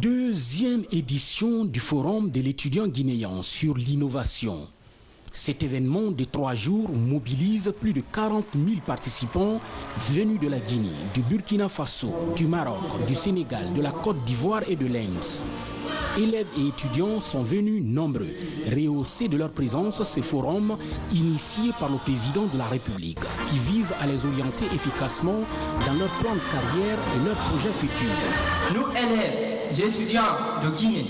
Deuxième édition du Forum de l'étudiant guinéen sur l'innovation. Cet événement de 3 jours mobilise plus de 40 000 participants venus de la Guinée, du Burkina Faso, du Maroc, du Sénégal, de la Côte d'Ivoire et de l'Inde. Élèves et étudiants sont venus nombreux. Rehaussés de leur présence, ce forum, initié par le président de la République, qui vise à les orienter efficacement dans leur plan de carrière et leurs projets futurs. Nous, élèves et étudiants de Guinée,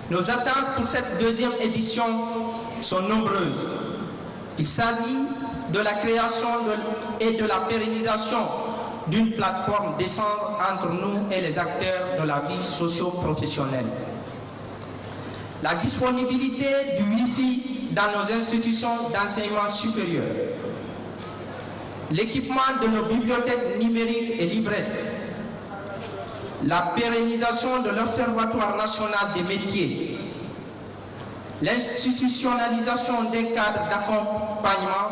nos attentes pour cette deuxième édition sont nombreuses. Il s'agit de la création et de la pérennisation d'une plateforme d'échange entre nous et les acteurs de la vie socio-professionnelle. La disponibilité du Wi-Fi dans nos institutions d'enseignement supérieur, l'équipement de nos bibliothèques numériques et livresques, la pérennisation de l'Observatoire national des métiers, l'institutionnalisation des cadres d'accompagnement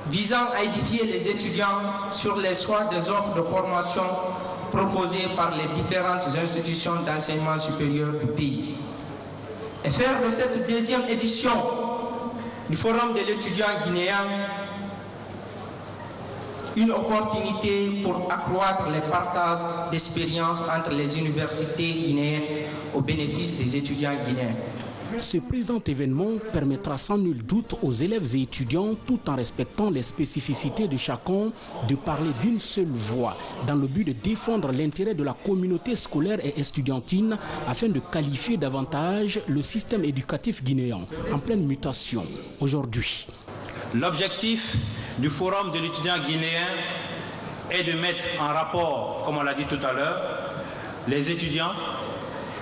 visant à édifier les étudiants sur les choix des offres de formation proposées par les différentes institutions d'enseignement supérieur du pays. Et faire de cette deuxième édition du Forum de l'étudiant guinéen une opportunité pour accroître les partages d'expériences entre les universités guinéennes au bénéfice des étudiants guinéens. Ce présent événement permettra sans nul doute aux élèves et étudiants, tout en respectant les spécificités de chacun, de parler d'une seule voix, dans le but de défendre l'intérêt de la communauté scolaire et estudiantine, afin de qualifier davantage le système éducatif guinéen, en pleine mutation aujourd'hui. L'objectif du Forum de l'étudiant guinéen est de mettre en rapport, comme on l'a dit tout à l'heure, les étudiants,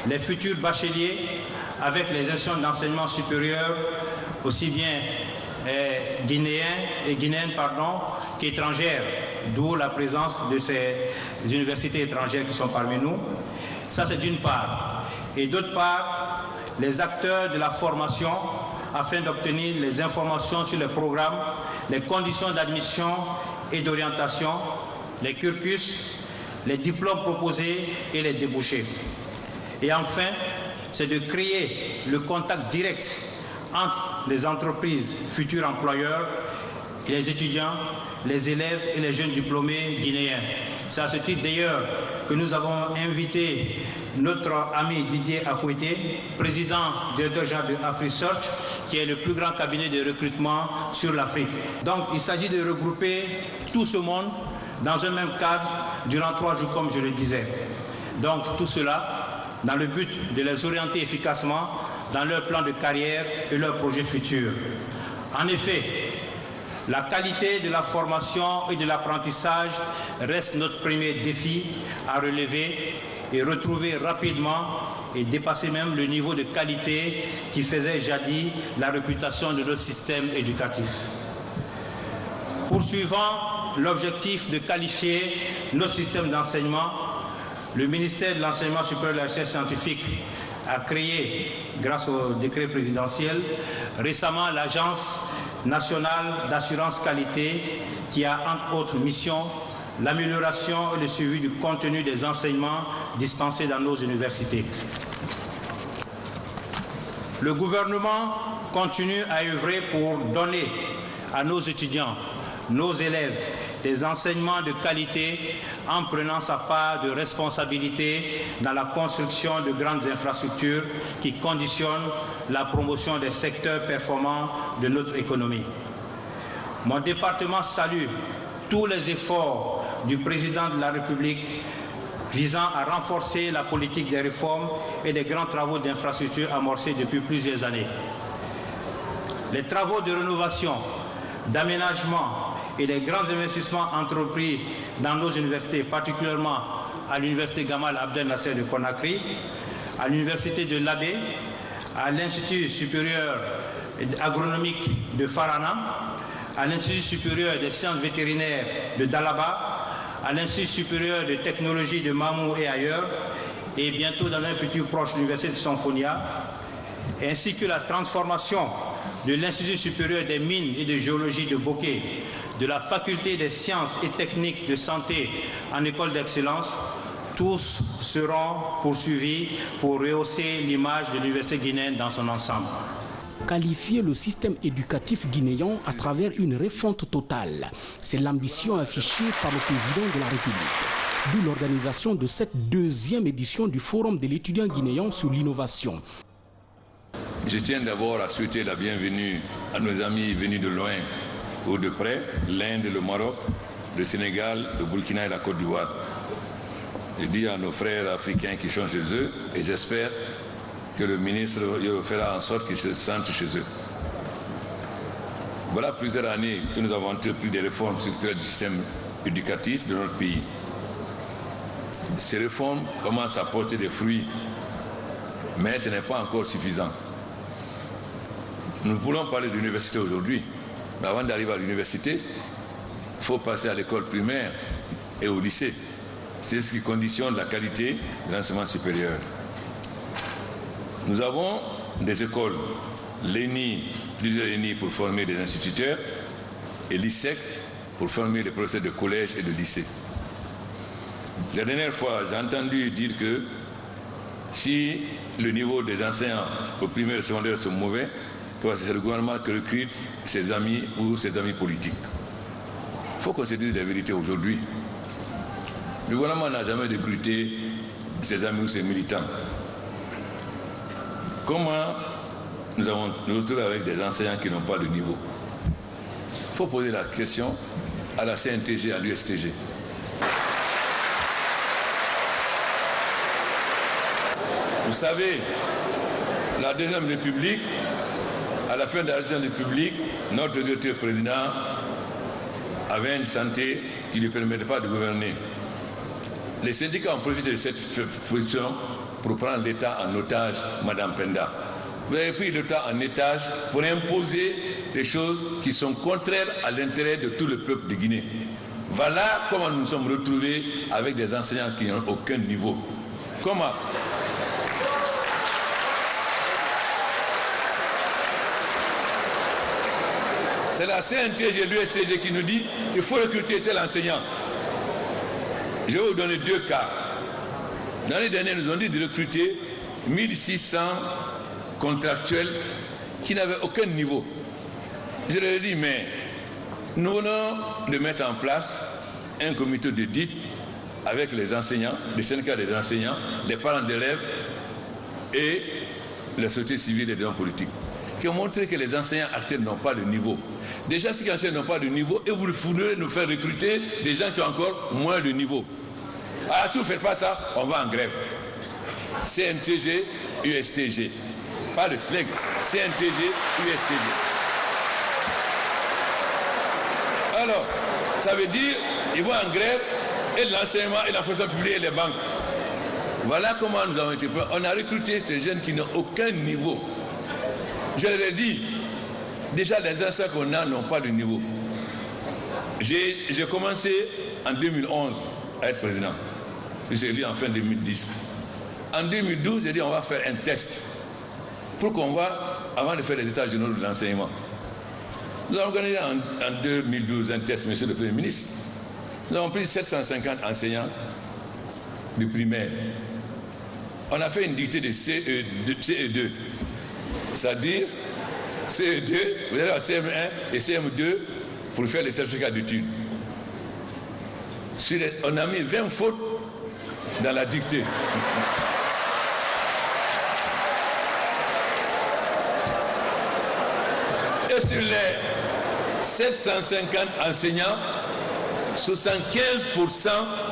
les futurs bacheliers, avec les institutions d'enseignement supérieur, aussi bien guinéens et guinéennes qu'étrangères, d'où la présence de ces universités étrangères qui sont parmi nous. Ça, c'est d'une part. Et d'autre part, les acteurs de la formation, afin d'obtenir les informations sur les programmes, les conditions d'admission et d'orientation, les cursus, les diplômes proposés et les débouchés. Et enfin, c'est de créer le contact direct entre les entreprises, futurs employeurs, et les étudiants, les élèves et les jeunes diplômés guinéens. C'est à ce titre d'ailleurs que nous avons invité notre ami Didier Akouité, président, directeur général de AfriSearch, qui est le plus grand cabinet de recrutement sur l'Afrique. Donc il s'agit de regrouper tout ce monde dans un même cadre durant 3 jours, comme je le disais. Donc tout cela dans le but de les orienter efficacement dans leur plan de carrière et leurs projets futurs. En effet, la qualité de la formation et de l'apprentissage reste notre premier défi à relever et retrouver rapidement et dépasser même le niveau de qualité qui faisait jadis la réputation de notre système éducatif. Poursuivant l'objectif de qualifier notre système d'enseignement, le ministère de l'Enseignement supérieur et de la Recherche scientifique a créé, grâce au décret présidentiel, récemment l'Agence nationale d'assurance qualité qui a entre autres missions l'amélioration et le suivi du contenu des enseignements dispensés dans nos universités. Le gouvernement continue à œuvrer pour donner à nos étudiants, nos élèves, des enseignements de qualité en prenant sa part de responsabilité dans la construction de grandes infrastructures qui conditionnent la promotion des secteurs performants de notre économie. Mon département salue tous les efforts du président de la République visant à renforcer la politique des réformes et des grands travaux d'infrastructures amorcés depuis plusieurs années. Les travaux de rénovation, d'aménagement et les grands investissements entrepris dans nos universités, particulièrement à l'université Gamal Abdel Nasser de Conakry, à l'université de l'Abbé, à l'Institut supérieur agronomique de Farana, à l'Institut supérieur des sciences vétérinaires de Dalaba, à l'Institut supérieur de technologie de Mamou et ailleurs, et bientôt dans un futur proche l'université de Sanfonia, ainsi que la transformation de l'Institut supérieur des mines et de géologie de Bokeh, de la faculté des sciences et techniques de santé en école d'excellence. tous seront poursuivis pour rehausser l'image de l'université guinéenne dans son ensemble. Qualifier le système éducatif guinéen à travers une refonte totale, c'est l'ambition affichée par le président de la République. D'où l'organisation de cette deuxième édition du Forum de l'étudiant guinéen sur l'innovation. Je tiens d'abord à souhaiter la bienvenue à nos amis venus de loin ou de près, l'Inde, le Maroc, le Sénégal, le Burkina et la Côte d'Ivoire. Je dis à nos frères africains qui sont chez eux, et j'espère que le ministre fera en sorte qu'ils se sentent chez eux. Voilà plusieurs années que nous avons entrepris des réformes structurelles du système éducatif de notre pays. Ces réformes commencent à porter des fruits, mais ce n'est pas encore suffisant. Nous voulons parler de l'université aujourd'hui, mais avant d'arriver à l'université, il faut passer à l'école primaire et au lycée. C'est ce qui conditionne la qualité de l'enseignement supérieur. Nous avons des écoles, l'ENI, plusieurs ENI pour former des instituteurs, et l'ISEC pour former des professeurs de collège et de lycée. La dernière fois, j'ai entendu dire que si le niveau des enseignants au primaire et au secondaire sont mauvais, c'est le gouvernement qui recrute ses amis ou ses amis politiques. Il faut qu'on se dise la vérité aujourd'hui. Le gouvernement n'a jamais recruté ses amis ou ses militants. Comment nous avons nous retrouvé avec des enseignants qui n'ont pas de niveau? Il faut poser la question à la CNTG, à l'USTG. Vous savez, la Deuxième République, à la fin de la Deuxième République, notre regretté président avait une santé qui ne lui permettait pas de gouverner. Les syndicats ont profité de cette position pour prendre l'État en otage, Madame Penda. Vous avez pris l'État en otage pour imposer des choses qui sont contraires à l'intérêt de tout le peuple de Guinée. Voilà comment nous nous sommes retrouvés avec des enseignants qui n'ont aucun niveau. Comment? C'est la CNTG et l'USTG qui nous dit qu'il faut recruter tel enseignant. Je vais vous donner deux cas. L'année dernière, nous ont dit de recruter 1600 contractuels qui n'avaient aucun niveau. Je leur ai dit, mais nous venons de mettre en place un comité d'audit avec les enseignants, les syndicats des enseignants, les parents d'élèves et la société civile et les hommes politiques, qui ont montré que les enseignants actuels n'ont pas de niveau. Déjà, si les enseignants n'ont pas de niveau, et vous voulez nous faire recruter des gens qui ont encore moins de niveau. Alors, si vous ne faites pas ça, on va en grève. CNTG, USTG. Pas le SLEG, CNTG, USTG. Alors, ça veut dire qu'ils vont en grève, et l'enseignement, et la fonction publique, et les banques. Voilà comment nous avons été pris. On a recruté ces jeunes qui n'ont aucun niveau. Je leur ai dit, déjà les enseignants qu'on a n'ont pas de niveau. J'ai commencé en 2011 à être président. J'ai lu en fin 2010. En 2012, j'ai dit on va faire un test pour qu'on voit, avant de faire les états généraux de l'enseignement. Nous avons organisé en 2012 un test, monsieur le Premier ministre. Nous avons pris 750 enseignants du primaire. On a fait une dictée de CE2. C'est-à-dire, CE2, vous allez à CM1 et CM2 pour faire les certificats d'études. On a mis 20 fautes dans la dictée. Et sur les 750 enseignants, 75%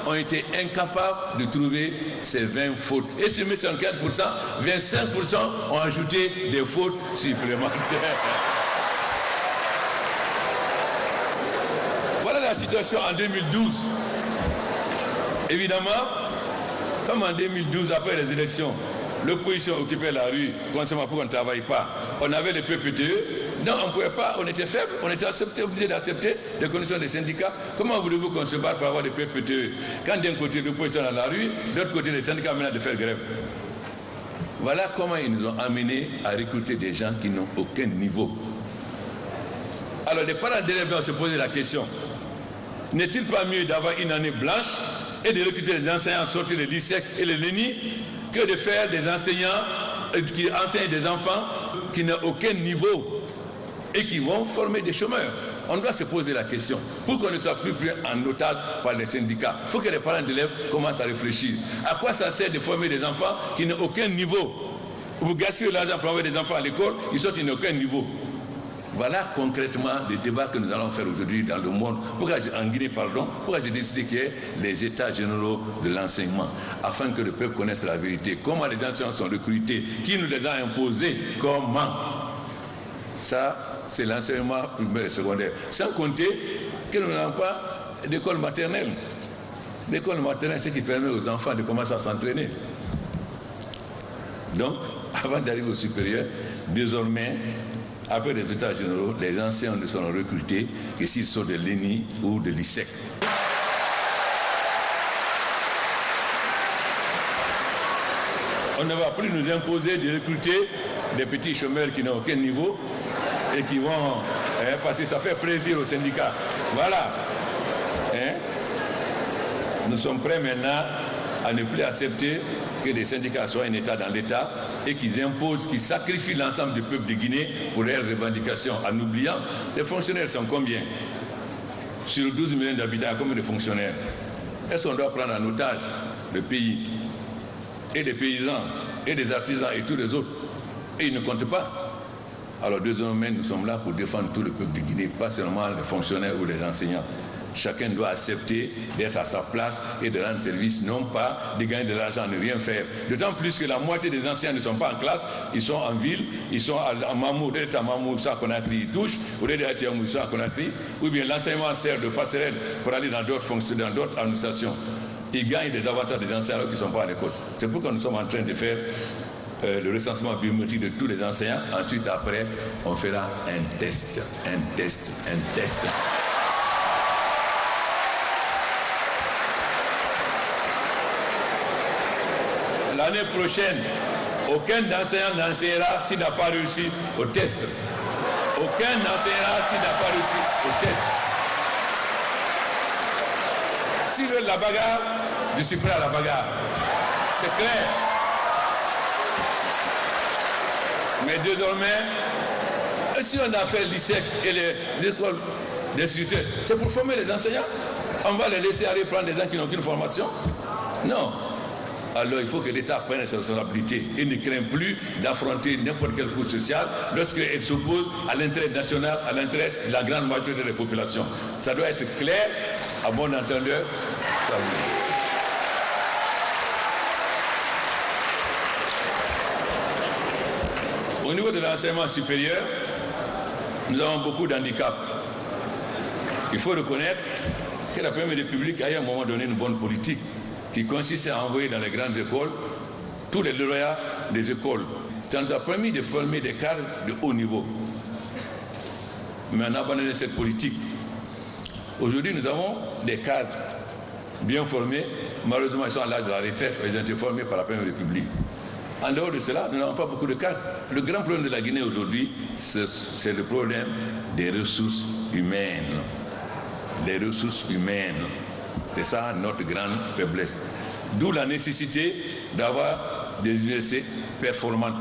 ont été incapables de trouver ces 20 fautes. Et sur les 75%, 25% ont ajouté des fautes supplémentaires. Voilà la situation en 2012. Évidemment, comme en 2012, après les élections, l'opposition occupait la rue, concernant pourquoi on ne travaille pas. On avait le PPTE. Non, on ne pouvait pas, on était faible, on était obligé d'accepter les conditions des syndicats. Comment voulez-vous qu'on se batte pour avoir des PPTE quand d'un côté l'opposition est dans la rue, de l'autre côté les syndicats menacent de faire grève? Voilà comment ils nous ont amenés à recruter des gens qui n'ont aucun niveau. Alors les parents d'élèves doivent se poser la question, n'est-il pas mieux d'avoir une année blanche et de recruter des enseignants sortis de l'ISEC et le LENI que de faire des enseignants qui enseignent des enfants qui n'ont aucun niveau et qui vont former des chômeurs. On doit se poser la question. Pour qu'on ne soit plus pris en otage par les syndicats, il faut que les parents d'élèves commencent à réfléchir. À quoi ça sert de former des enfants qui n'ont aucun niveau? Vous gaspillez l'argent pour former des enfants à l'école, ils sortent, ils n'ont aucun niveau. Voilà concrètement les débats que nous allons faire aujourd'hui dans le monde. En Guinée, pourquoi j'ai décidé qu'il y ait les états généraux de l'enseignement, afin que le peuple connaisse la vérité. Comment les enseignants sont recrutés, qui nous les a imposés, comment. Ça, c'est l'enseignement primaire et secondaire. Sans compter que nous n'avons pas d'école maternelle. L'école maternelle, c'est ce qui permet aux enfants de commencer à s'entraîner. Donc, avant d'arriver au supérieur, désormais, après les états généraux, les enseignants ne seront recrutés que s'ils sont de l'ENI ou de l'ISEC. On ne va plus nous imposer de recruter des petits chômeurs qui n'ont aucun niveau et qui vont, parce que ça fait plaisir aux syndicats. Voilà. Nous sommes prêts maintenant à ne plus accepter que les syndicats soient un État dans l'État et qu'ils imposent, qu'ils sacrifient l'ensemble du peuple de Guinée pour leurs revendications, en oubliant les fonctionnaires sont combien? Sur 12 millions d'habitants, combien de fonctionnaires? Est-ce qu'on doit prendre en otage le pays et les paysans et les artisans et tous les autres? Et ils ne comptent pas. Alors désormais, nous sommes là pour défendre tout le peuple de Guinée, pas seulement les fonctionnaires ou les enseignants. Chacun doit accepter d'être à sa place et de rendre service, non pas de gagner de l'argent, ne rien faire. D'autant plus que la moitié des anciens ne sont pas en classe, ils sont en ville, ils sont à Mamou, au lieu d'être à Mamou, ils sont à Conakry, ils touchent, au lieu d'être à Tiamou, ils sont à Conakry, ou bien l'enseignement sert de passerelle pour aller dans d'autres fonctions, dans d'autres administrations. Ils gagnent des avantages des anciens alors qu'ils ne sont pas à l'école. C'est pourquoi nous sommes en train de faire le recensement biométrique de tous les enseignants. Ensuite, après, on fera un test. L'année prochaine, aucun enseignant n'enseignera s'il n'a pas réussi au test. Aucun n'enseignera s'il n'a pas réussi au test. S'il veut la bagarre, je suis prêt à la bagarre. C'est clair. Mais désormais, si on a fait l'ISEC et les écoles d'instituteurs, c'est pour former les enseignants. On va les laisser aller prendre des gens qui n'ont aucune formation? Non. Alors il faut que l'État prenne ses responsabilités et ne craint plus d'affronter n'importe quelle couche sociale lorsqu'elle s'oppose à l'intérêt national, à l'intérêt de la grande majorité des populations. Ça doit être clair, à bon entendeur. Salut. Au niveau de l'enseignement supérieur, nous avons beaucoup d'handicaps. Il faut reconnaître que la Première République a eu à un moment donné une bonne politique qui consiste à envoyer dans les grandes écoles tous les lauréats des écoles. Ça nous a permis de former des cadres de haut niveau. Mais on a abandonné cette politique. Aujourd'hui, nous avons des cadres bien formés. Malheureusement, ils sont à l'âge de la retraite. Ils ont été formés par la Première République. En dehors de cela, nous n'avons pas beaucoup de cadres. Le grand problème de la Guinée aujourd'hui, c'est le problème des ressources humaines. Les ressources humaines. C'est ça notre grande faiblesse. D'où la nécessité d'avoir des universités performantes.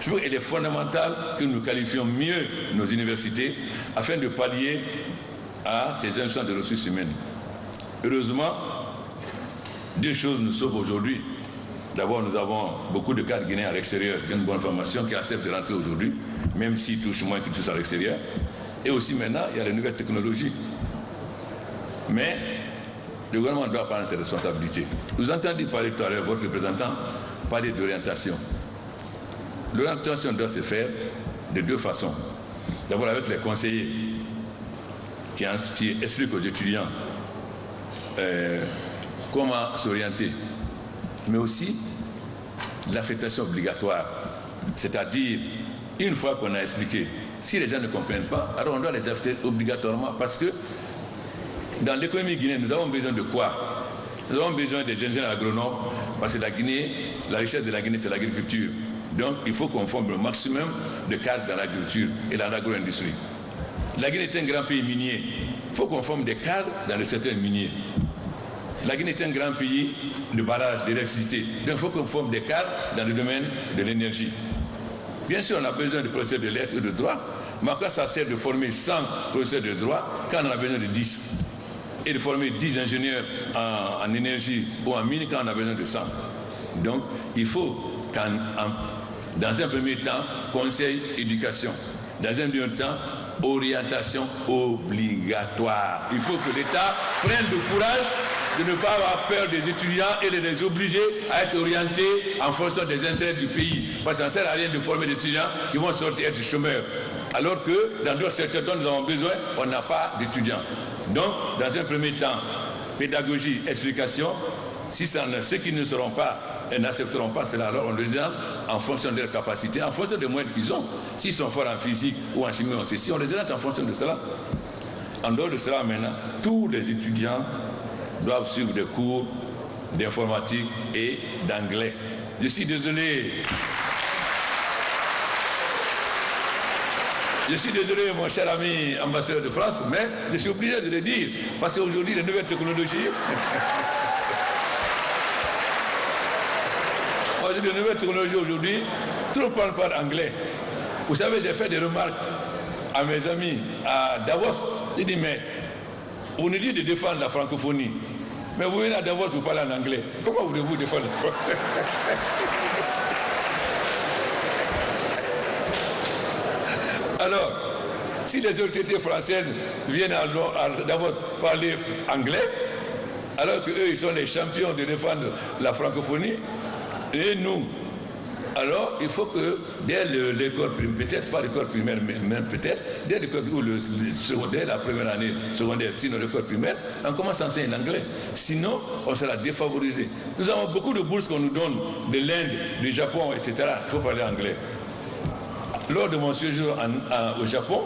Il est fondamental que nous qualifions mieux nos universités afin de pallier à ces instances de ressources humaines. Heureusement, deux choses nous sauvent aujourd'hui. D'abord, nous avons beaucoup de cadres guinéens à l'extérieur qui ont une bonne formation, qui acceptent de rentrer aujourd'hui, même s'ils touchent moins qu'ils touchent à l'extérieur. Et aussi maintenant, il y a les nouvelles technologies. Mais le gouvernement doit prendre ses responsabilités. Vous entendez parler tout à l'heure, votre représentant, parler d'orientation. L'orientation doit se faire de deux façons. D'abord avec les conseillers qui expliquent aux étudiants comment s'orienter. Mais aussi l'affectation obligatoire. C'est-à-dire, une fois qu'on a expliqué, si les gens ne comprennent pas, alors on doit les affecter obligatoirement parce que dans l'économie guinéenne, nous avons besoin de quoi? Nous avons besoin des ingénieurs agronomes parce que la Guinée, la richesse de la Guinée, c'est l'agriculture. Donc, il faut qu'on forme le maximum de cadres dans l'agriculture et dans l'agro-industrie. La Guinée est un grand pays minier. Il faut qu'on forme des cadres dans le secteur minier. La Guinée est un grand pays de barrage, d'électricité. Donc il faut qu'on forme des cadres dans le domaine de l'énergie. Bien sûr, on a besoin de professeurs de lettres et de droit, mais à quoi ça sert de former 100 professeurs de droit quand on a besoin de 10 ? Et de former 10 ingénieurs en énergie ou en mine quand on a besoin de 100. Donc, il faut dans un premier temps, conseil, éducation. Dans un deuxième temps, orientation obligatoire. Il faut que l'État prenne le courage de ne pas avoir peur des étudiants et de les obliger à être orientés en fonction des intérêts du pays. Parce que ça ne sert à rien de former des étudiants qui vont sortir être chômeurs. Alors que dans d'autres secteurs dont nous avons besoin, on n'a pas d'étudiants. Donc, dans un premier temps, pédagogie, explication. Si ceux qui ne seront pas et n'accepteront pas cela, alors on les aide en fonction de leurs capacités, en fonction des moyens qu'ils ont. S'ils sont forts en physique ou en chimie, on les aide en fonction de cela. En dehors de cela, maintenant, tous les étudiants doivent suivre des cours d'informatique et d'anglais. Je suis désolé. Je suis désolé, mon cher ami ambassadeur de France, mais je suis obligé de le dire. Parce qu'aujourd'hui, les nouvelles technologies... Les nouvelles technologies aujourd'hui, tout le monde parle anglais. Vous savez, j'ai fait des remarques à mes amis à Davos. J'ai dit, mais on nous dit de défendre la francophonie. Mais vous venez à Davos, vous parlez en anglais. Comment voulez-vous défendre la francophonie? Alors, si les autorités françaises viennent à Davos parler anglais, alors qu'eux, ils sont les champions de défendre la francophonie, et nous, alors il faut que dès l'école primaire, peut-être pas l'école primaire, mais même peut-être, dès l'école ou le secondaire, la première année secondaire, sinon l'école primaire, on commence à enseigner l'anglais. Sinon, on sera défavorisé. Nous avons beaucoup de bourses qu'on nous donne de l'Inde, du Japon, etc. Il faut parler anglais. Lors de mon séjour au Japon,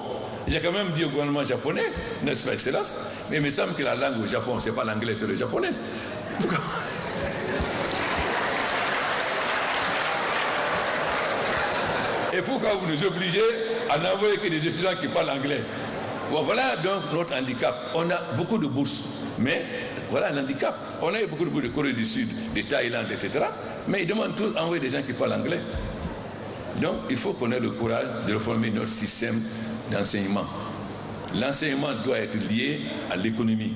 j'ai quand même dit au gouvernement japonais, n'est-ce pas, Excellence, mais il me semble que la langue au Japon, ce n'est pas l'anglais, c'est le japonais. Pourquoi? Et pourquoi vous nous obligez à n'envoyer que des étudiants qui parlent anglais? Bon, voilà donc notre handicap. On a beaucoup de bourses, mais voilà l'handicap. On a eu beaucoup de bourses de Corée du Sud, de Thaïlande, etc. Mais ils demandent tous d'envoyer des gens qui parlent anglais. Donc, il faut qu'on ait le courage de reformer notre système d'enseignement. L'enseignement doit être lié à l'économie.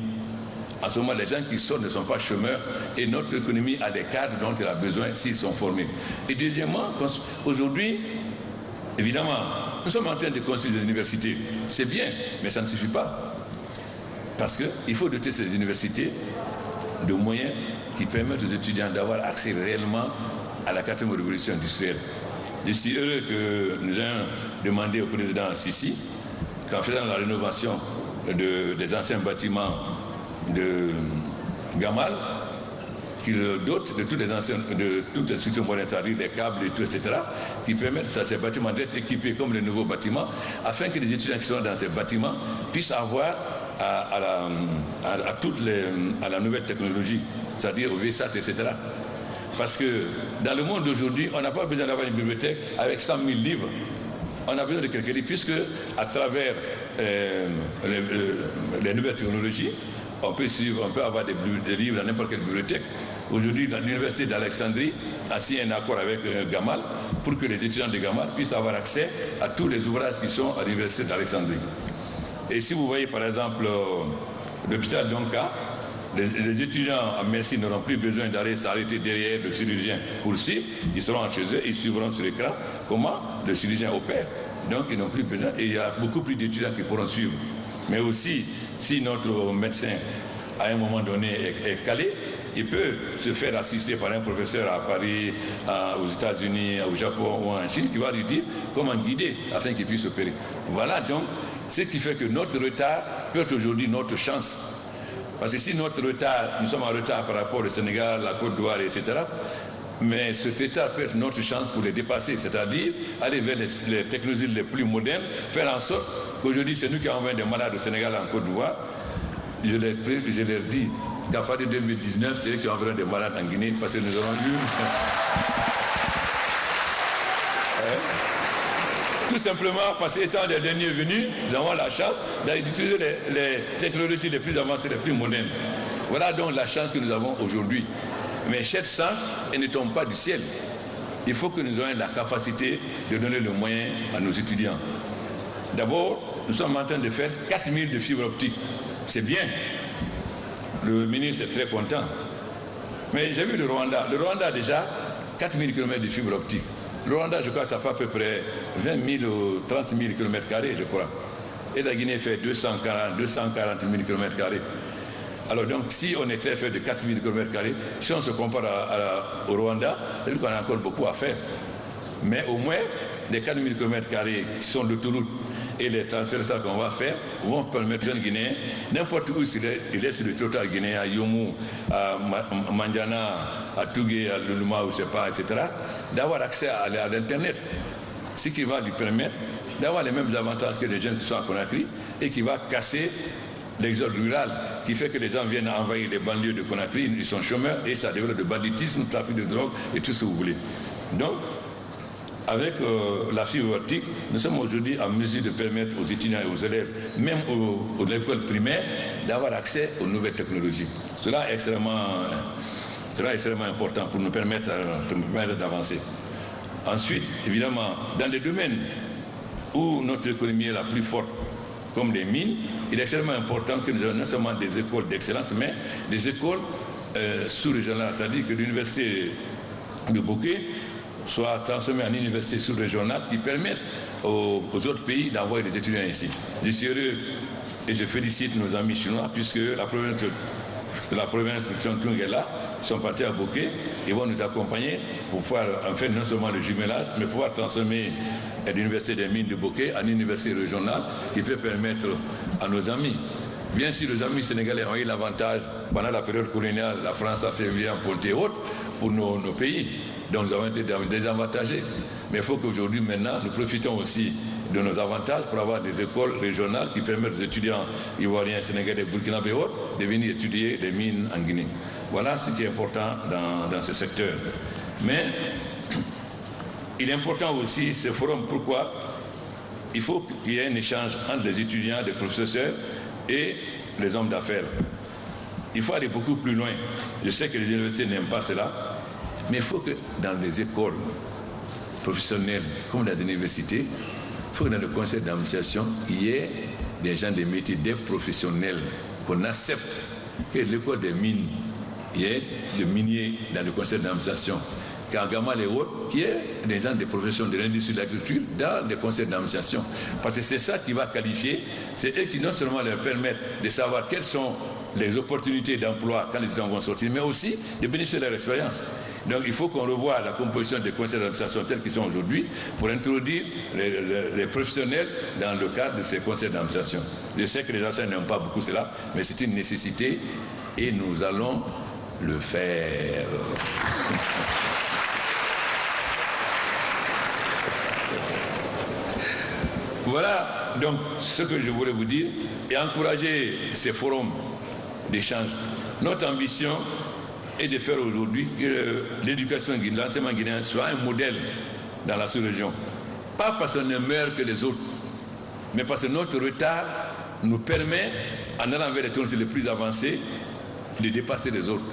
En ce moment, les gens qui sortent ne sont pas chômeurs et notre économie a des cadres dont elle a besoin s'ils sont formés. Et deuxièmement, aujourd'hui, évidemment, nous sommes en train de construire des universités. C'est bien, mais ça ne suffit pas. Parce qu'il faut doter ces universités de moyens qui permettent aux étudiants d'avoir accès réellement à la 4e révolution industrielle. Je suis heureux que nous ayons demandé au président Sissi qu'en faisant la rénovation des anciens bâtiments de Gamal, qu'il dote de toutes les structures modernes, c'est-à-dire des câbles et tout, etc., qui permettent à ces bâtiments d'être équipés comme les nouveaux bâtiments, afin que les étudiants qui sont dans ces bâtiments puissent avoir à la nouvelle technologie, c'est-à-dire au VSAT, etc. Parce que dans le monde d'aujourd'hui, on n'a pas besoin d'avoir une bibliothèque avec 100 000 livres. On a besoin de quelques livres, puisque à travers les nouvelles technologies, on peut avoir des livres dans n'importe quelle bibliothèque. Aujourd'hui, l'université d'Alexandrie a signé un accord avec Gamal pour que les étudiants de Gamal puissent avoir accès à tous les ouvrages qui sont à l'université d'Alexandrie. Et si vous voyez par exemple l'hôpital d'Onka, les étudiants en médecine n'auront plus besoin d'aller s'arrêter derrière le chirurgien pour suivre. Ils seront chez eux, ils suivront sur l'écran comment le chirurgien opère. Donc ils n'ont plus besoin, et il y a beaucoup plus d'étudiants qui pourront suivre. Mais aussi, si notre médecin, à un moment donné, est calé, il peut se faire assister par un professeur à Paris, aux États-Unis, au Japon ou en Chine, qui va lui dire comment guider afin qu'il puisse opérer. Voilà donc ce qui fait que notre retard peut être aujourd'hui notre chance. Parce que si notre retard, nous sommes en retard par rapport au Sénégal, la Côte d'Ivoire, etc., mais cet retard peut être notre chance pour les dépasser, c'est-à-dire aller vers les technologies les plus modernes, faire en sorte qu'aujourd'hui, c'est nous qui envoyons des malades au Sénégal et en Côte d'Ivoire. Je leur dis qu'à partir de 2019, c'est eux qui enverront des malades en Guinée, parce que nous aurons eu... Tout simplement parce qu'étant les derniers venus, nous avons la chance d'utiliser les technologies les plus avancées, les plus modernes. Voilà donc la chance que nous avons aujourd'hui. Mais cette chance, elle ne tombe pas du ciel. Il faut que nous ayons la capacité de donner le moyen à nos étudiants. D'abord, nous sommes en train de faire 4000 de fibres optiques. C'est bien. Le ministre est très content. Mais j'ai vu le Rwanda. Le Rwanda a déjà 4000 km de fibres optiques. Le Rwanda, je crois, ça fait à peu près 20 000 ou 30 000 km², je crois. Et la Guinée fait 240 000 km². Alors donc, si on était fait de 4 000 km², si on se compare au Rwanda, c'est-à-dire qu'on a encore beaucoup à faire. Mais au moins, les 4 000 km² qui sont de Toulouse et les transferts qu'on va faire vont permettre aux jeunes Guinéens, n'importe où il est sur le territoire guinéen, à Yomu, à Mandiana, à Tougué, à Luluma, ou je sais pas, etc., d'avoir accès à l'Internet. Ce qui va lui permettre d'avoir les mêmes avantages que les jeunes qui sont à Conakry et qui va casser l'exode rural, qui fait que les gens viennent envahir les banlieues de Conakry, ils sont chômeurs et ça développe le banditisme, le trafic de drogue et tout ce que vous voulez. Donc, avec la fibre optique, nous sommes aujourd'hui en mesure de permettre aux étudiants et aux élèves, même aux écoles primaires, d'avoir accès aux nouvelles technologies. Cela est extrêmement important pour nous permettre d'avancer. Ensuite, évidemment, dans les domaines où notre économie est la plus forte, comme les mines, il est extrêmement important que nous ayons non seulement des écoles d'excellence, mais des écoles sous-régionales, c'est-à-dire que l'université de Bokeh soit transformée en université sous-régionale qui permette aux autres pays d'envoyer des étudiants ici. Je suis heureux et je félicite nos amis chinois puisque la province de Chongqing est là, ils sont partis à Bokeh, ils vont nous accompagner pour pouvoir en faire non seulement le jumelage, mais pouvoir transformer l'université des mines de Bokeh en université régionale qui peut permettre à nos amis. Bien sûr, les amis sénégalais ont eu l'avantage, pendant la période coloniale, la France a fait bien ponter haute pour nos pays. Donc nous avons été désavantagés. Mais il faut qu'aujourd'hui, maintenant, nous profitons aussi de nos avantages pour avoir des écoles régionales qui permettent aux étudiants ivoiriens, sénégalais, burkinabés et autres de venir étudier les mines en Guinée. Voilà ce qui est important dans ce secteur. Mais il est important aussi ce forum. Pourquoi? Il faut qu'il y ait un échange entre les étudiants, les professeurs et les hommes d'affaires. Il faut aller beaucoup plus loin. Je sais que les universités n'aiment pas cela, mais il faut que dans les écoles professionnelles comme dans les universités, il faut que dans le conseil d'administration, il y ait des gens des métiers, des professionnels, qu'on accepte que l'école des mines, il y ait des miniers dans le conseil d'administration, qu'en Gamal et autres, qu'il y ait des gens des professions de l'industrie de l'agriculture dans les conseils d'administration. Parce que c'est ça qui va qualifier, c'est eux qui non seulement leur permettent de savoir quelles sont les opportunités d'emploi quand les étudiants vont sortir, mais aussi de bénéficier de leur expérience. Donc il faut qu'on revoie la composition des conseils d'administration tels qu'ils sont aujourd'hui pour introduire les professionnels dans le cadre de ces conseils d'administration. Je sais que les enseignants n'aiment pas beaucoup cela, mais c'est une nécessité et nous allons le faire. Voilà donc ce que je voulais vous dire et encourager ces forums d'échange. Notre ambition est de faire aujourd'hui que l'éducation, l'enseignement guinéen soit un modèle dans la sous-région. Pas parce qu'on est meilleur que les autres, mais parce que notre retard nous permet, en allant vers les technologies les plus avancées, de dépasser les autres.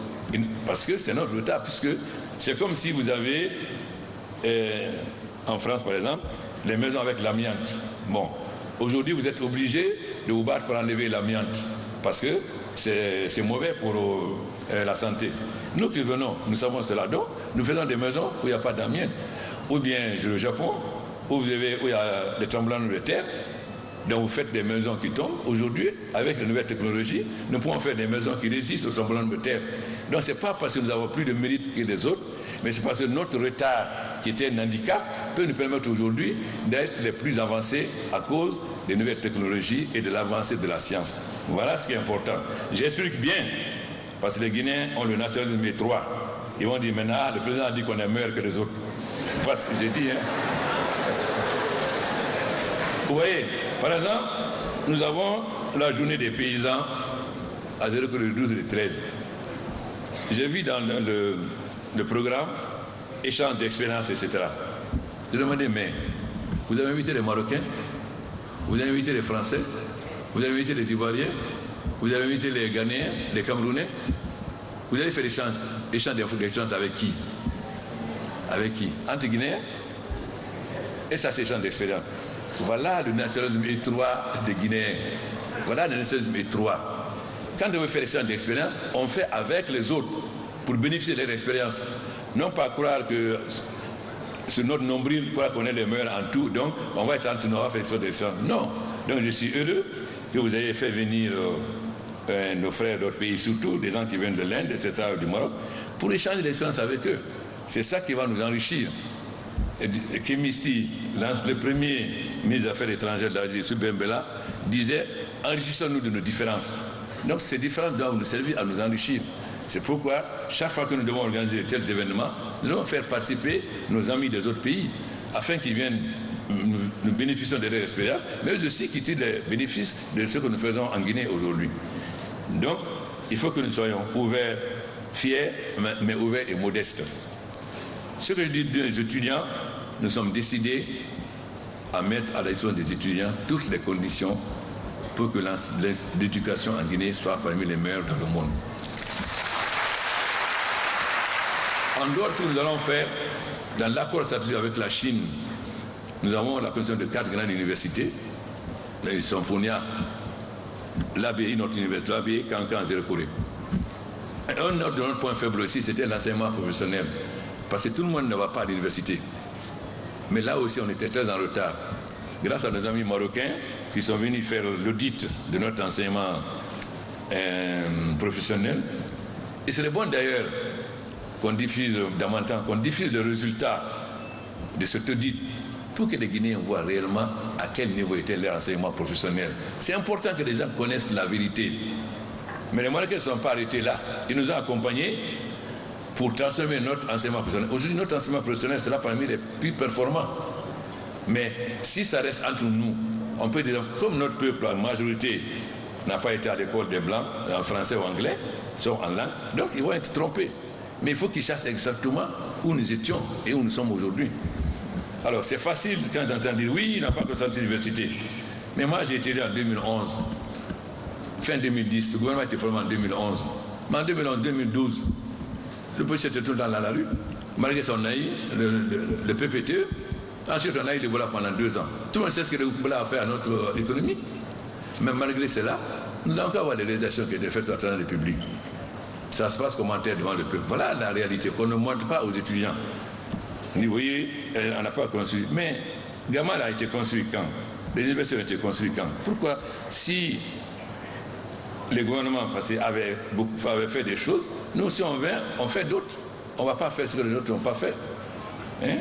Parce que c'est notre retard, puisque c'est comme si vous avez, en France par exemple, les maisons avec l'amiante. Bon, aujourd'hui vous êtes obligé de vous battre pour enlever l'amiante, parce que c'est mauvais pour la santé. Nous qui venons, nous savons cela. Donc, nous faisons des maisons où il n'y a pas d'amiante. Ou bien, le Japon, où il y a des tremblements de terre, donc vous faites des maisons qui tombent. Aujourd'hui, avec les nouvelles technologies, nous pouvons faire des maisons qui résistent aux tremblements de terre. Donc, ce n'est pas parce que nous avons plus de mérite que les autres, mais c'est parce que notre retard, qui était un handicap, peut nous permettre aujourd'hui d'être les plus avancés à cause des nouvelles technologies et de l'avancée de la science. Voilà ce qui est important. J'explique bien, parce que les Guinéens ont le nationalisme étroit. Ils vont dire maintenant, le président a dit qu'on est meilleur que les autres. Voilà ce que j'ai dit. Hein. Vous voyez, par exemple, nous avons la journée des paysans à 0,12 et 13. J'ai vu dans le programme échange d'expériences, etc. Je demandais, mais vous avez invité les Marocains, vous avez invité les Français, vous avez invité les Ivoiriens, vous avez invité les Ghanéens, les Camerounais, vous avez fait l'échange d'informations avec qui? Avec qui? Entre Guinéens? Et ça, c'est échange d'expérience. Voilà le nationalisme étroit des Guinéens. Voilà le nationalisme étroit. Quand on veut faire l'échange d'expérience, on fait avec les autres pour bénéficier de leur expérience. Non pas croire que sur notre nombril, croire qu'on est les meilleurs en tout, donc on va être entre nous, on va faire l'échange d'expérience. Non. Donc je suis heureux que vous ayez fait venir nos frères d'autres pays, surtout des gens qui viennent de l'Inde, etc., du Maroc, pour échanger l'expérience avec eux. C'est ça qui va nous enrichir. Kemisti, le premier ministre des Affaires étrangères de l'Algérie, M. Bembela, disait « Enrichissons-nous de nos différences ». Donc ces différences doivent nous servir à nous enrichir. C'est pourquoi, chaque fois que nous devons organiser de tels événements, nous devons faire participer nos amis des autres pays, afin qu'ils viennent, nous bénéficions de leur expérience, mais aussi qu'ils tirent les bénéfices de ce que nous faisons en Guinée aujourd'hui. Donc, il faut que nous soyons ouverts, fiers, mais ouverts et modestes. Ce que je dis des étudiants, nous sommes décidés à mettre à la disposition des étudiants toutes les conditions pour que l'éducation en Guinée soit parmi les meilleures dans le monde. En dehors de ce que nous allons faire, dans l'accord stratégique avec la Chine, nous avons la condition de 4 grandes universités. Ils sont Fonia, l'ABI, notre université, l'ABI, Cancan, Zéro-Corée. Un autre de notre point faible aussi, c'était l'enseignement professionnel. Parce que tout le monde ne va pas à l'université. Mais là aussi, on était très en retard. Grâce à nos amis marocains qui sont venus faire l'audit de notre enseignement professionnel. Et c'est bon d'ailleurs qu'on diffuse qu'on diffuse le résultat de cet audit pour que les Guinéens voient réellement à quel niveau était leur enseignement professionnel. C'est important que les gens connaissent la vérité. Mais les Marocains ne sont pas arrêtés là. Ils nous ont accompagnés pour transformer notre enseignement professionnel. Aujourd'hui, notre enseignement professionnel sera parmi les plus performants. Mais si ça reste entre nous, on peut dire, comme notre peuple, en majorité, n'a pas été à l'école des Blancs, en français ou anglais, sont en langue, donc ils vont être trompés. Mais il faut qu'ils sachent exactement où nous étions et où nous sommes aujourd'hui. Alors, c'est facile quand j'entends dire, oui, il n'a pas consenti l'université. Mais moi, j'ai été là en 2011, fin 2010, le gouvernement a été formé en 2011. Mais en 2011, 2012, le policier était tout le temps dans la rue. Malgré ça, on a eu le PPTE. Ensuite, on a eu le Bola pendant 2 ans. Tout le monde sait ce que le Bola a fait à notre économie. Mais malgré cela, nous avons encore des réalisations qui ont été faites sur la République. Ça se passe commentaire devant le peuple. Voilà la réalité qu'on ne montre pas aux étudiants. Vous voyez, on n'a pas construit. Mais Gamal a été construit quand? Les universités ont été construites quand? Pourquoi, si les gouvernements passés avaient fait des choses, nous, si on vient, on fait d'autres. On ne va pas faire ce que les autres n'ont pas fait. Hein?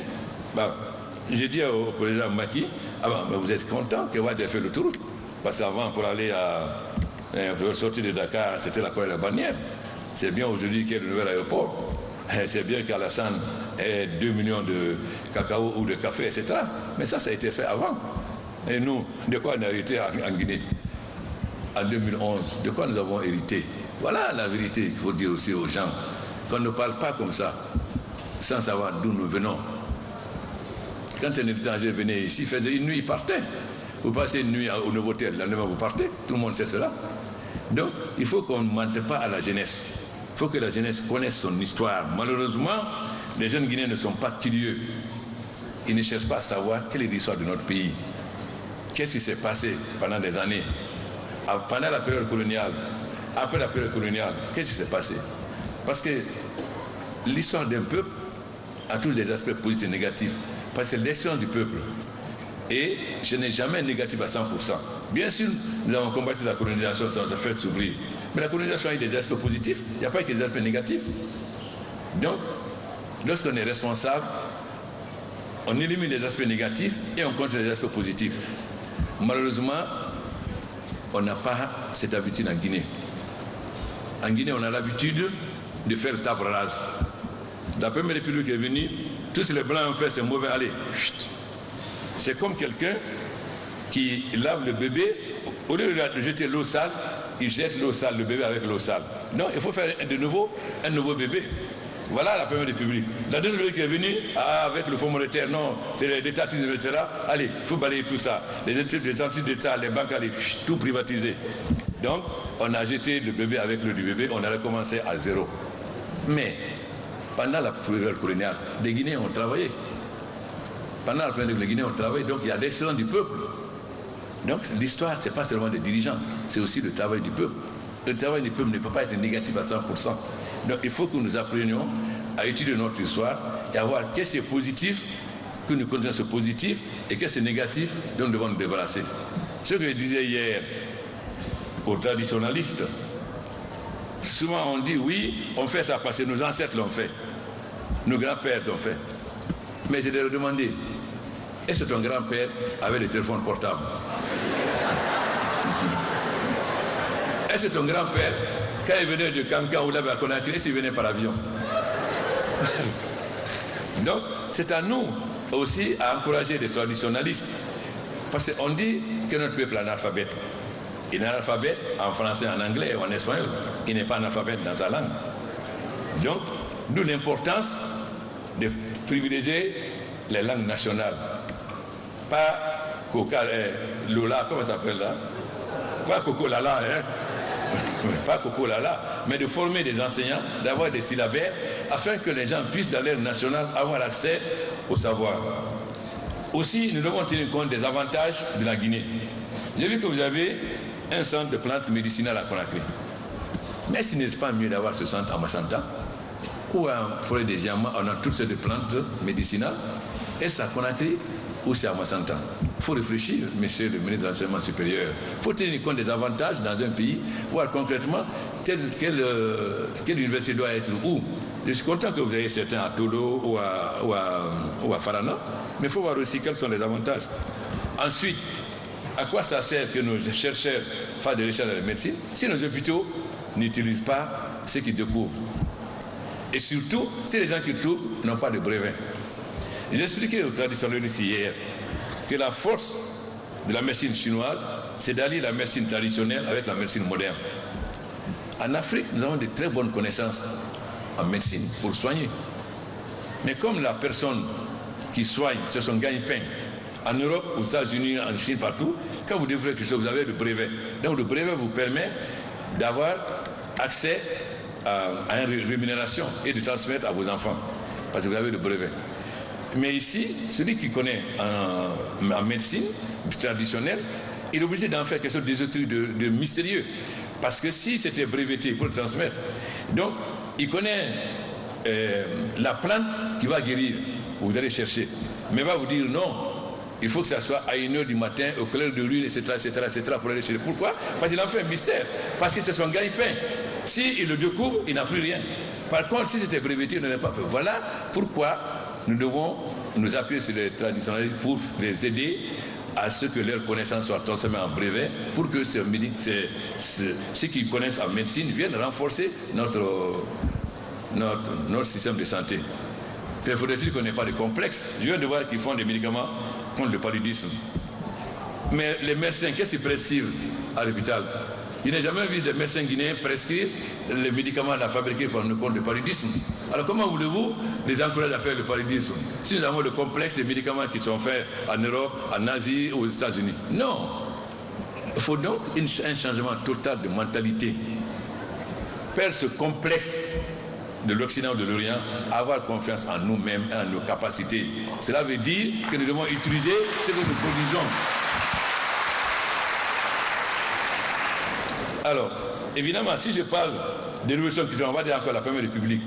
Bah, j'ai dit au président Maki, vous êtes content que Wade ait fait l'autoroute? Parce qu'avant, pour aller pour sortir de Dakar, c'était la Corée de la Bannière. C'est bien aujourd'hui qu'il y ait le nouvel aéroport. C'est bien qu'Alassane ait 2 millions de cacao ou de café, etc. Mais ça a été fait avant. Et nous, de quoi on a hérité en Guinée? En 2011, de quoi nous avons hérité? Voilà la vérité qu'il faut dire aussi aux gens. Qu'on ne parle pas comme ça, sans savoir d'où nous venons. Quand un étranger venait ici, il faisait une nuit, il partait. Vous passez une nuit au Novotel, le lendemain vous partez, tout le monde sait cela. Donc, il faut qu'on ne mente pas à la jeunesse. Il faut que la jeunesse connaisse son histoire. Malheureusement, les jeunes Guinéens ne sont pas curieux. Ils ne cherchent pas à savoir quelle est l'histoire de notre pays. Qu'est-ce qui s'est passé pendant des années? Pendant la période coloniale, après la période coloniale, qu'est-ce qui s'est passé? Parce que l'histoire d'un peuple a tous des aspects positifs et négatifs. Parce que c'est l'expérience du peuple. Et je n'ai jamais négatif à 100%. Bien sûr, nous avons combattu la colonisation sans se faire s'ouvrir. Mais la colonisation a eu des aspects positifs, il n'y a pas que des aspects négatifs. Donc, lorsqu'on est responsable, on élimine les aspects négatifs et on continue les aspects positifs. Malheureusement, on n'a pas cette habitude en Guinée. En Guinée, on a l'habitude de faire table rase. La première république est venue, tous les blancs ont fait, c'est mauvais, allez. Chut. C'est comme quelqu'un qui lave le bébé, au lieu de jeter l'eau sale, il jette l'eau sale, le bébé avec l'eau sale. Non, il faut faire de nouveau un nouveau bébé. Voilà la première république. La deuxième république est venue avec le Fonds monétaire, non, c'est l'étatisme, etc. Allez, il faut balayer tout ça. Les entités d'État, les banques, allez, tout privatiser. Donc, on a jeté le bébé avec le bébé, on a recommencé à zéro. Mais, pendant la période coloniale, les Guinéens ont travaillé. Pendant la période, les Guinéens ont travaillé, donc il y a l'excellence du peuple. Donc, l'histoire, ce n'est pas seulement des dirigeants, c'est aussi le travail du peuple. Le travail du peuple ne peut pas être négatif à 100%. Donc, il faut que nous apprenions à étudier notre histoire et à voir qu'est-ce qui est positif, que nous considérons ce positif, et qu'est-ce qui est négatif, dont nous devons nous débarrasser. Ce que je disais hier aux traditionalistes, souvent on dit oui, on fait ça parce que nos ancêtres l'ont fait, nos grands-pères l'ont fait. Mais je leur ai demandé, est-ce que ton grand-père avait des téléphones portables? Est-ce que ton grand-père, quand il venait de Kankan ou là-bas à Conakry, est-ce qu'il venait par avion? Donc, c'est à nous aussi à encourager les traditionalistes. Parce qu'on dit que notre peuple est analphabète. Il est analphabète en français, en anglais ou en espagnol. Il n'est pas analphabète dans sa langue. Donc, d'où l'importance de privilégier les langues nationales. Pas Coca, Lola, comment ça s'appelle là? Pas Coco Lala, hein? Pas Coco Lala, mais de former des enseignants, d'avoir des syllabaires, afin que les gens puissent, dans l'air national, avoir accès au savoir. Aussi, nous devons tenir compte des avantages de la Guinée. J'ai vu que vous avez un centre de plantes médicinales à Conakry. Mais ce n'est pas mieux d'avoir ce centre à Massanta, ou à Forêt des Diamants, on a toutes ces plantes médicinales. Est-ce à Conakry ou c'est à Massanta? Il faut réfléchir, monsieur le ministre de l'Enseignement supérieur. Il faut tenir compte des avantages dans un pays, voir concrètement quelle université doit être où. Je suis content que vous ayez certains à Tolo ou à Farana, mais il faut voir aussi quels sont les avantages. Ensuite, à quoi ça sert que nos chercheurs fassent des recherches dans la médecine si nos hôpitaux n'utilisent pas ce qu'ils découvrent? Et surtout, si les gens qui trouvent n'ont pas de brevet. J'ai expliqué aux traditionnalistes hier que la force de la médecine chinoise, c'est d'allier la médecine traditionnelle avec la médecine moderne. En Afrique, nous avons de très bonnes connaissances en médecine pour soigner. Mais comme la personne qui soigne, c'est son gagne-pain, en Europe, aux États-Unis, en Chine, partout, quand vous développez quelque chose, vous avez le brevet. Donc le brevet vous permet d'avoir accès à une rémunération et de transmettre à vos enfants, parce que vous avez le brevet. Mais ici, celui qui connaît en médecine traditionnelle, il est obligé d'en faire quelque chose d'ésotérique, de mystérieux. Parce que si c'était breveté pour le transmettre, donc il connaît la plante qui va guérir, vous allez chercher. Mais va vous dire non, il faut que ça soit à 1h du matin, au clair de lune, etc., pour aller chercher. Pourquoi? Parce qu'il en fait un mystère. Parce que c'est son gagne-pain. S'il le découvre, il n'a plus rien. Par contre, si c'était breveté, il n'en a pas fait. Voilà pourquoi nous devons nous appuyer sur les traditionnalistes pour les aider à ce que leurs connaissances soient transformées en brevet, pour que ceux qui connaissent en médecine viennent renforcer notre système de santé. Il faudrait-il qu'on n'ait pas de complexe. Je viens de voir qu'ils font des médicaments contre le paludisme. Mais les médecins, qu'est-ce qu'ils prescrivent à l'hôpital? Je n'ai jamais vu des médecins guinéens prescrire les médicaments fabriqués contre le paludisme. Alors comment voulez-vous les encourager à faire le paludisme si nous avons le complexe des médicaments qui sont faits en Europe, en Asie ou aux États-Unis? Non. Il faut donc un changement total de mentalité. Perdre ce complexe de l'Occident ou de l'Orient, avoir confiance en nous-mêmes et en nos capacités. Cela veut dire que nous devons utiliser ce que nous produisons. Alors, évidemment, si je parle des révolutions culturelles, on va dire encore la Première République,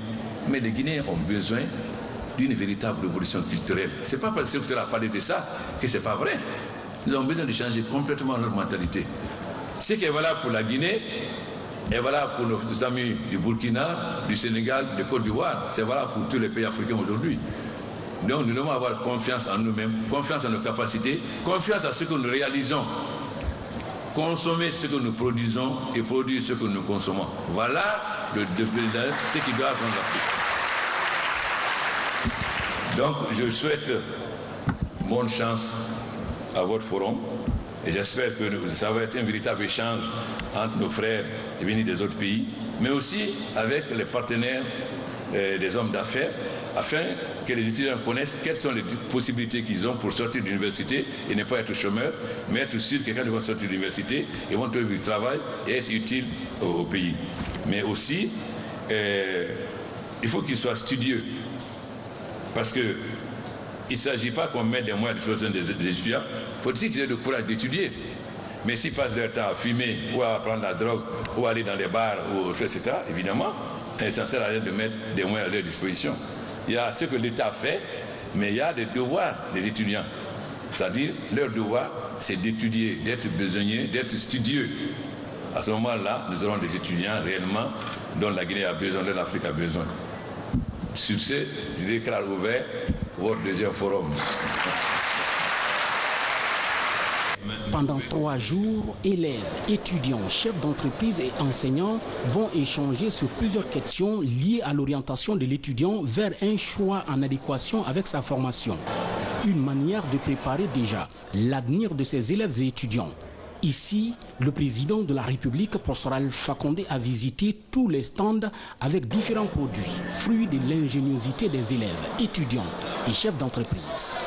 mais les Guinéens ont besoin d'une véritable révolution culturelle. Ce n'est pas parce que le secteur a parlé de ça que ce n'est pas vrai. Nous avons besoin de changer complètement notre mentalité. Ce qui est valable pour la Guinée est valable pour nos amis du Burkina, du Sénégal, de Côte d'Ivoire. C'est valable pour tous les pays africains aujourd'hui. Donc nous devons avoir confiance en nous-mêmes, confiance en nos capacités, confiance à ce que nous réalisons. Consommer ce que nous produisons et produire ce que nous consommons. Voilà ce qui doit prendre l'Afrique. Donc, je souhaite bonne chance à votre forum et j'espère que ça va être un véritable échange entre nos frères venus des autres pays, mais aussi avec les partenaires des hommes d'affaires, afin que les étudiants connaissent quelles sont les possibilités qu'ils ont pour sortir de l'université et ne pas être chômeurs, mais être sûr que quand ils vont sortir de l'université, ils vont trouver du travail et être utiles au pays. Mais aussi, il faut qu'ils soient studieux, parce qu'il ne s'agit pas qu'on mette des moyens à disposition des étudiants, il faut aussi qu'ils aient le courage d'étudier. Mais s'ils passent leur temps à fumer ou à prendre la drogue ou à aller dans les bars, ou, etc., évidemment, ça ne sert à rien de mettre des moyens à leur disposition. Il y a ce que l'État fait, mais il y a des devoirs des étudiants. C'est-à-dire, leur devoir, c'est d'étudier, d'être besogneux, d'être studieux. À ce moment-là, nous aurons des étudiants réellement dont la Guinée a besoin, dont l'Afrique a besoin. Sur ce, je déclare ouvert votre deuxième forum. Pendant 3 jours, élèves, étudiants, chefs d'entreprise et enseignants vont échanger sur plusieurs questions liées à l'orientation de l'étudiant vers un choix en adéquation avec sa formation. Une manière de préparer déjà l'avenir de ces élèves et étudiants. Ici, le président de la République, Professeur Alpha Condé, a visité tous les stands avec différents produits, fruits de l'ingéniosité des élèves, étudiants et chefs d'entreprise.